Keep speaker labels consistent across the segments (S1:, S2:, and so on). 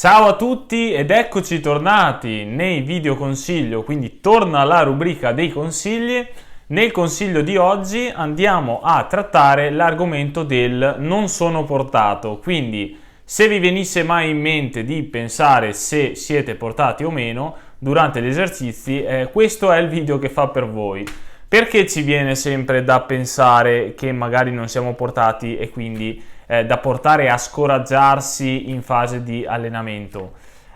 S1: Ciao a tutti ed eccoci tornati nei video consiglio, quindi torna la rubrica dei consigli. Nel consiglio di oggi andiamo a trattare l'argomento del non sono portato, quindi se vi venisse mai in mente di pensare se siete portati o meno durante gli esercizi, questo è il video che fa per voi. Perché ci viene sempre da pensare che magari non siamo portati e quindi da portare a scoraggiarsi in fase di allenamento?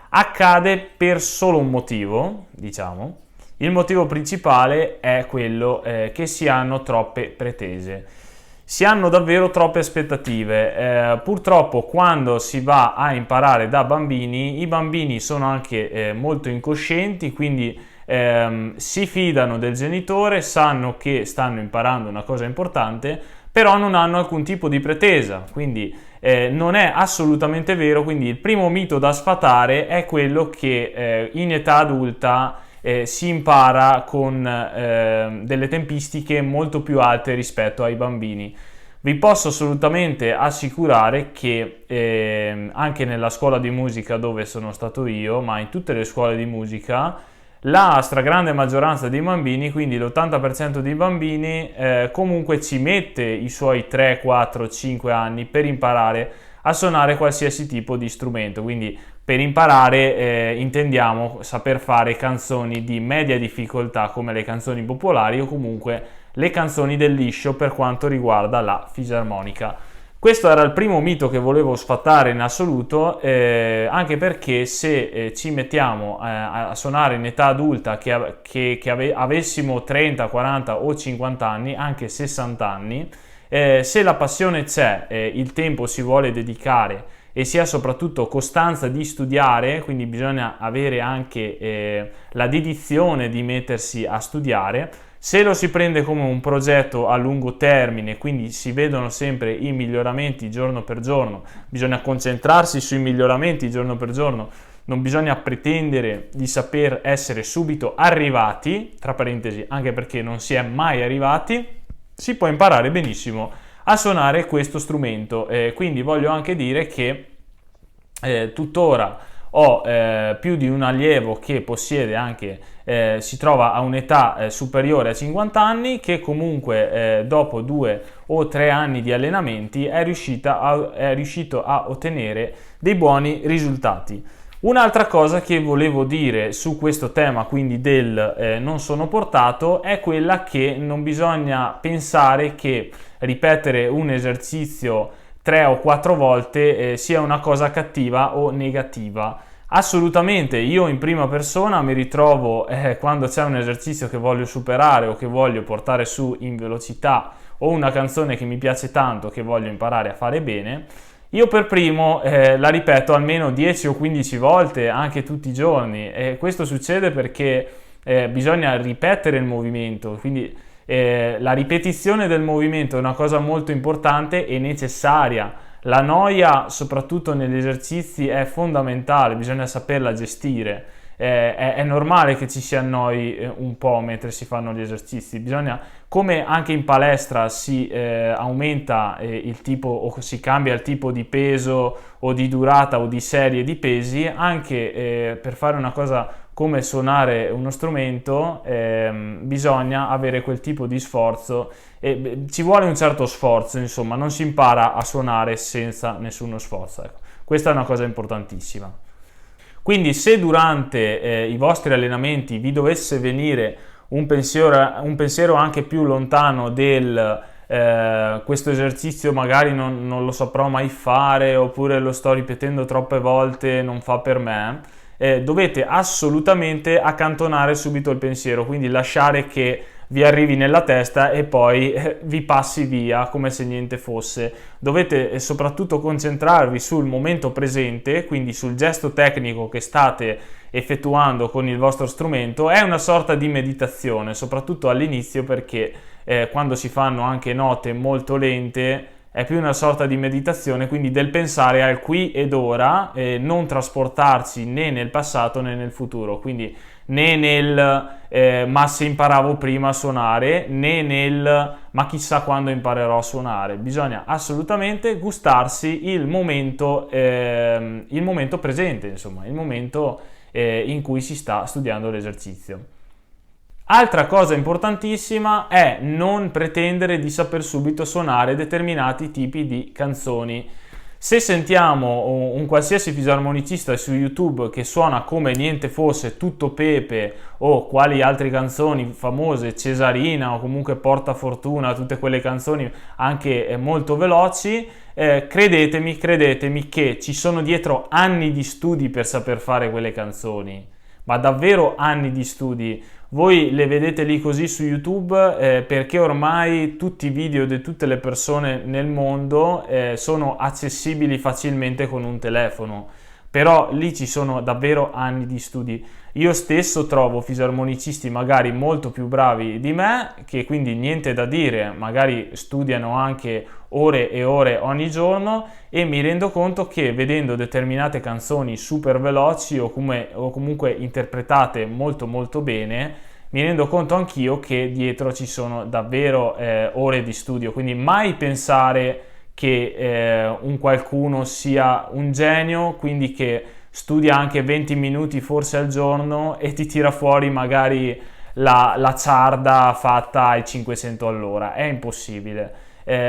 S1: Accade per solo un motivo, diciamo. Il motivo principale è quello che si hanno troppe pretese. Si hanno davvero troppe aspettative. Purtroppo quando si va a imparare da bambini, i bambini sono anche molto incoscienti, quindi si fidano del genitore, sanno che stanno imparando una cosa importante, però non hanno alcun tipo di pretesa, quindi non è assolutamente vero. Quindi il primo mito da sfatare è quello che in età adulta si impara con delle tempistiche molto più alte rispetto ai bambini. Vi posso assolutamente assicurare che anche nella scuola di musica dove sono stato io, ma in tutte le scuole di musica, la stragrande maggioranza dei bambini, quindi l'80% dei bambini, comunque ci mette i suoi 3, 4, 5 anni per imparare a suonare qualsiasi tipo di strumento. Quindi per imparare intendiamo saper fare canzoni di media difficoltà come le canzoni popolari o comunque le canzoni del liscio per quanto riguarda la fisarmonica. Questo era il primo mito che volevo sfatare in assoluto, anche perché se ci mettiamo a suonare in età adulta che avessimo 30, 40 o 50 anni, anche 60 anni, se la passione c'è, il tempo si vuole dedicare e si ha soprattutto costanza di studiare, quindi bisogna avere anche la dedizione di mettersi a studiare. Se lo si prende come un progetto a lungo termine, quindi si vedono sempre i miglioramenti giorno per giorno, bisogna concentrarsi sui miglioramenti giorno per giorno, non bisogna pretendere di saper essere subito arrivati, tra parentesi, anche perché non si è mai arrivati, si può imparare benissimo a suonare questo strumento. Quindi voglio anche dire che tuttora ho più di un allievo che possiede anche, si trova a un'età superiore a 50 anni, che comunque dopo 2 o 3 anni di allenamenti è riuscito a ottenere dei buoni risultati. Un'altra cosa che volevo dire su questo tema, quindi del non sono portato, è quella che non bisogna pensare che ripetere un esercizio 3 o 4 volte sia una cosa cattiva o negativa. Assolutamente, io in prima persona mi ritrovo quando c'è un esercizio che voglio superare o che voglio portare su in velocità, o una canzone che mi piace tanto che voglio imparare a fare bene, io per primo la ripeto almeno 10 o 15 volte anche tutti i giorni, e questo succede perché bisogna ripetere il movimento, quindi la ripetizione del movimento è una cosa molto importante e necessaria. La noia, soprattutto negli esercizi, è fondamentale, bisogna saperla gestire. È normale che ci si annoi un po' mentre si fanno gli esercizi. Bisogna, come anche in palestra si aumenta il tipo o si cambia il tipo di peso o di durata o di serie di pesi, anche per fare una cosa come suonare uno strumento bisogna avere quel tipo di sforzo e ci vuole un certo sforzo, insomma, non si impara a suonare senza nessuno sforzo, ecco. Questa è una cosa importantissima. Quindi se durante i vostri allenamenti vi dovesse venire un pensiero anche più lontano del questo esercizio magari non lo saprò mai fare, oppure lo sto ripetendo troppe volte, non fa per me, dovete assolutamente accantonare subito il pensiero, quindi lasciare che vi arrivi nella testa e poi vi passi via come se niente fosse. Dovete soprattutto concentrarvi sul momento presente, quindi sul gesto tecnico che state effettuando con il vostro strumento. È una sorta di meditazione, soprattutto all'inizio, perché quando si fanno anche note molto lente è più una sorta di meditazione, quindi del pensare al qui ed ora, non trasportarsi né nel passato né nel futuro, quindi né nel ma se imparavo prima a suonare, né nel ma chissà quando imparerò a suonare. Bisogna assolutamente gustarsi il momento presente, insomma, il momento in cui si sta studiando l'esercizio. Altra cosa importantissima è non pretendere di saper subito suonare determinati tipi di canzoni. Se sentiamo un qualsiasi fisarmonicista su YouTube che suona come niente fosse Tutto Pepe o quali altre canzoni famose, Cesarina o comunque Porta Fortuna, tutte quelle canzoni anche molto veloci, credetemi che ci sono dietro anni di studi per saper fare quelle canzoni, ma davvero anni di studi. Voi le vedete lì così su YouTube perché ormai tutti i video di tutte le persone nel mondo sono accessibili facilmente con un telefono, però lì ci sono davvero anni di studi. Io stesso trovo fisarmonicisti magari molto più bravi di me, che quindi niente da dire, magari studiano anche ore e ore ogni giorno, e mi rendo conto che vedendo determinate canzoni super veloci o comunque interpretate molto molto bene, mi rendo conto anch'io che dietro ci sono davvero ore di studio, quindi mai pensare che un qualcuno sia un genio, quindi che studia anche 20 minuti forse al giorno e ti tira fuori magari la ciarda fatta ai 500 all'ora. È impossibile.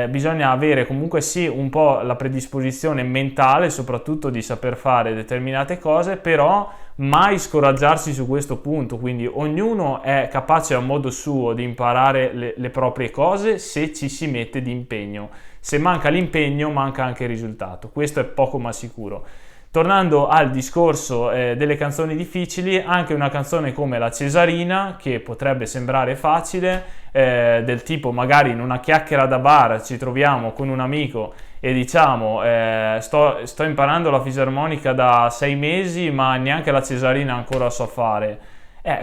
S1: Bisogna avere comunque sì un po' la predisposizione mentale, soprattutto di saper fare determinate cose, però mai scoraggiarsi su questo punto. Quindi ognuno è capace a modo suo di imparare le proprie cose se ci si mette di impegno. Se manca l'impegno manca anche il risultato, questo è poco ma sicuro. Tornando al discorso delle canzoni difficili, anche una canzone come la Cesarina, che potrebbe sembrare facile, del tipo magari in una chiacchiera da bar ci troviamo con un amico e diciamo sto imparando la fisarmonica da 6 mesi ma neanche la Cesarina ancora so fare.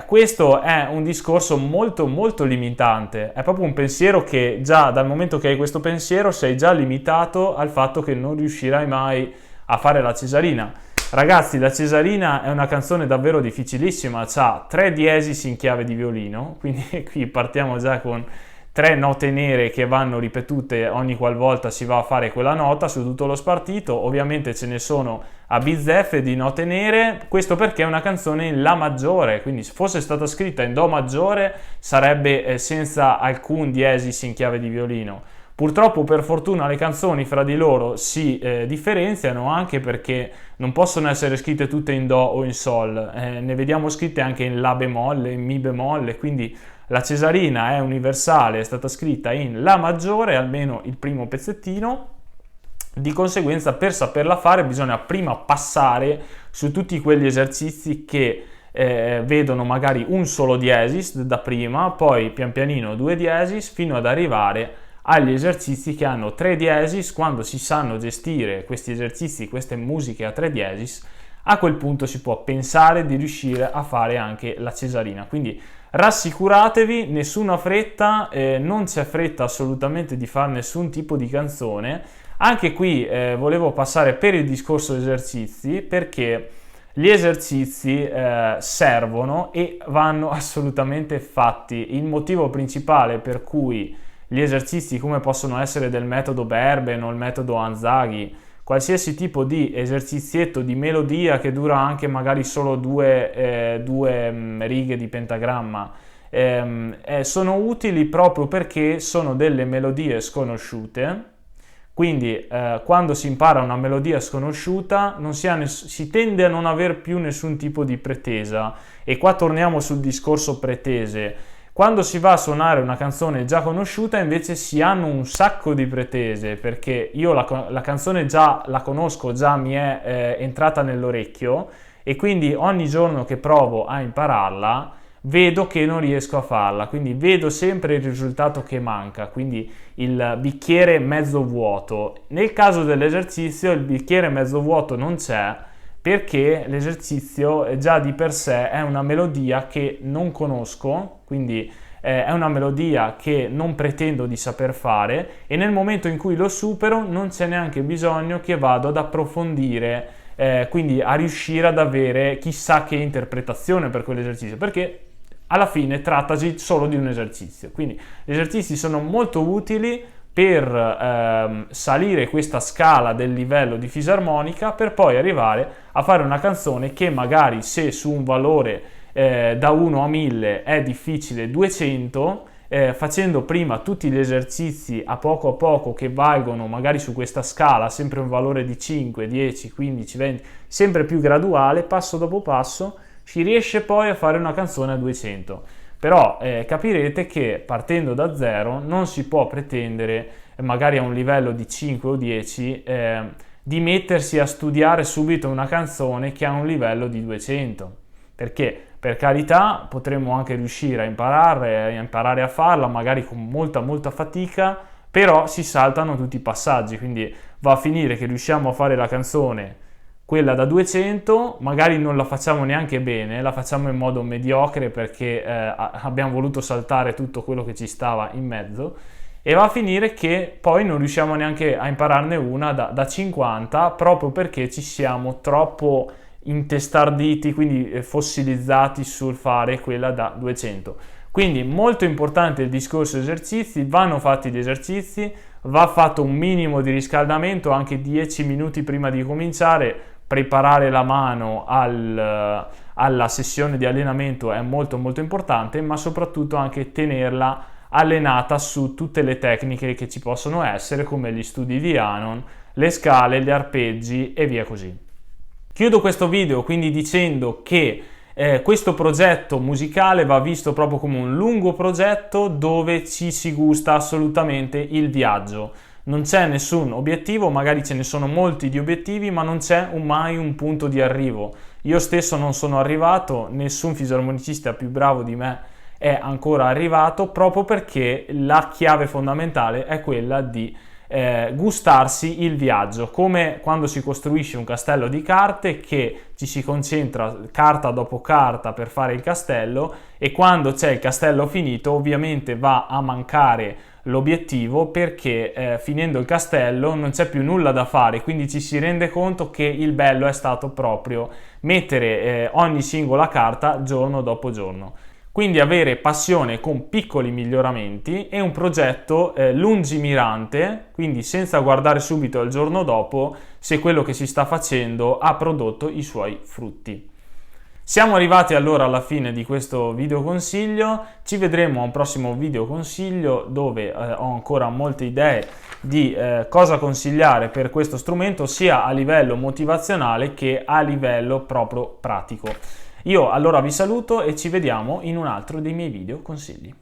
S1: Questo è un discorso molto molto limitante, è proprio un pensiero che già dal momento che hai questo pensiero sei già limitato al fatto che non riuscirai mai a fare la Cesarina. Ragazzi, la Cesarina è una canzone davvero difficilissima, ha 3 diesis in chiave di violino, quindi qui partiamo già con 3 note nere che vanno ripetute ogni qualvolta si va a fare quella nota su tutto lo spartito. Ovviamente ce ne sono a bizzeffe di note nere, questo perché è una canzone in La maggiore, quindi se fosse stata scritta in Do maggiore sarebbe senza alcun diesis in chiave di violino. Purtroppo, per fortuna, le canzoni fra di loro si differenziano anche perché non possono essere scritte tutte in Do o in Sol, ne vediamo scritte anche in La bemolle, in Mi bemolle, quindi la Cesarina è universale, è stata scritta in La maggiore, almeno il primo pezzettino. Di conseguenza, per saperla fare bisogna prima passare su tutti quegli esercizi che vedono magari un solo diesis da prima, poi pian pianino 2 diesis, fino ad arrivare agli esercizi che hanno 3 diesis. Quando si sanno gestire questi esercizi, queste musiche a 3 diesis, a quel punto si può pensare di riuscire a fare anche la Cesarina. Quindi rassicuratevi, nessuna fretta, non c'è fretta assolutamente di fare nessun tipo di canzone. Anche qui volevo passare per il discorso esercizi, perché gli esercizi servono e vanno assolutamente fatti. Il motivo principale per cui gli esercizi, come possono essere del metodo Berben o il metodo Hanzaghi, qualsiasi tipo di esercizietto di melodia che dura anche magari solo due righe di pentagramma, sono utili proprio perché sono delle melodie sconosciute. Quindi quando si impara una melodia sconosciuta si tende a non aver più nessun tipo di pretesa, e qua torniamo sul discorso pretese. Quando si va a suonare una canzone già conosciuta invece si hanno un sacco di pretese, perché io la canzone già la conosco, già mi è entrata nell'orecchio, e quindi ogni giorno che provo a impararla vedo che non riesco a farla, quindi vedo sempre il risultato che manca, quindi il bicchiere mezzo vuoto. Nel caso dell'esercizio il bicchiere mezzo vuoto non c'è, perché l'esercizio già di per sé è una melodia che non conosco, quindi è una melodia che non pretendo di saper fare, e nel momento in cui lo supero non c'è neanche bisogno che vado ad approfondire, quindi a riuscire ad avere chissà che interpretazione per quell'esercizio, perché alla fine trattasi solo di un esercizio. Quindi gli esercizi sono molto utili per salire questa scala del livello di fisarmonica, per poi arrivare a fare una canzone che magari, se su un valore da 1 a 1000 è difficile 200, facendo prima tutti gli esercizi a poco che valgono magari su questa scala sempre un valore di 5, 10, 15, 20, sempre più graduale, passo dopo passo, si riesce poi a fare una canzone a 200. Però capirete che partendo da zero non si può pretendere, magari a un livello di 5 o 10, di mettersi a studiare subito una canzone che ha un livello di 200, perché per carità potremmo anche riuscire a imparare a farla, magari con molta fatica, però si saltano tutti i passaggi, quindi va a finire che riusciamo a fare la canzone, quella da 200, magari non la facciamo neanche bene, la facciamo in modo mediocre perché abbiamo voluto saltare tutto quello che ci stava in mezzo, e va a finire che poi non riusciamo neanche a impararne una da 50, proprio perché ci siamo troppo intestarditi, quindi fossilizzati sul fare quella da 200. Quindi molto importante il discorso esercizi, vanno fatti gli esercizi, va fatto un minimo di riscaldamento, anche 10 minuti prima di cominciare, preparare la mano alla sessione di allenamento è molto importante, ma soprattutto anche tenerla allenata su tutte le tecniche che ci possono essere, come gli studi di Hanon, le scale, gli arpeggi e via così. Chiudo questo video quindi dicendo che questo progetto musicale va visto proprio come un lungo progetto dove ci si gusta assolutamente il viaggio. Non c'è nessun obiettivo, magari ce ne sono molti di obiettivi, ma non c'è mai un punto di arrivo. Io stesso non sono arrivato, nessun fisarmonicista più bravo di me è ancora arrivato, proprio perché la chiave fondamentale è quella di gustarsi il viaggio, come quando si costruisce un castello di carte, che ci si concentra carta dopo carta per fare il castello, e quando c'è il castello finito ovviamente va a mancare l'obiettivo, perché finendo il castello non c'è più nulla da fare, quindi ci si rende conto che il bello è stato proprio mettere ogni singola carta giorno dopo giorno. Quindi avere passione con piccoli miglioramenti e un progetto lungimirante, quindi senza guardare subito al giorno dopo se quello che si sta facendo ha prodotto i suoi frutti. Siamo arrivati allora alla fine di questo video consiglio, ci vedremo a un prossimo video consiglio dove ho ancora molte idee di cosa consigliare per questo strumento, sia a livello motivazionale che a livello proprio pratico. Io allora vi saluto e ci vediamo in un altro dei miei video consigli.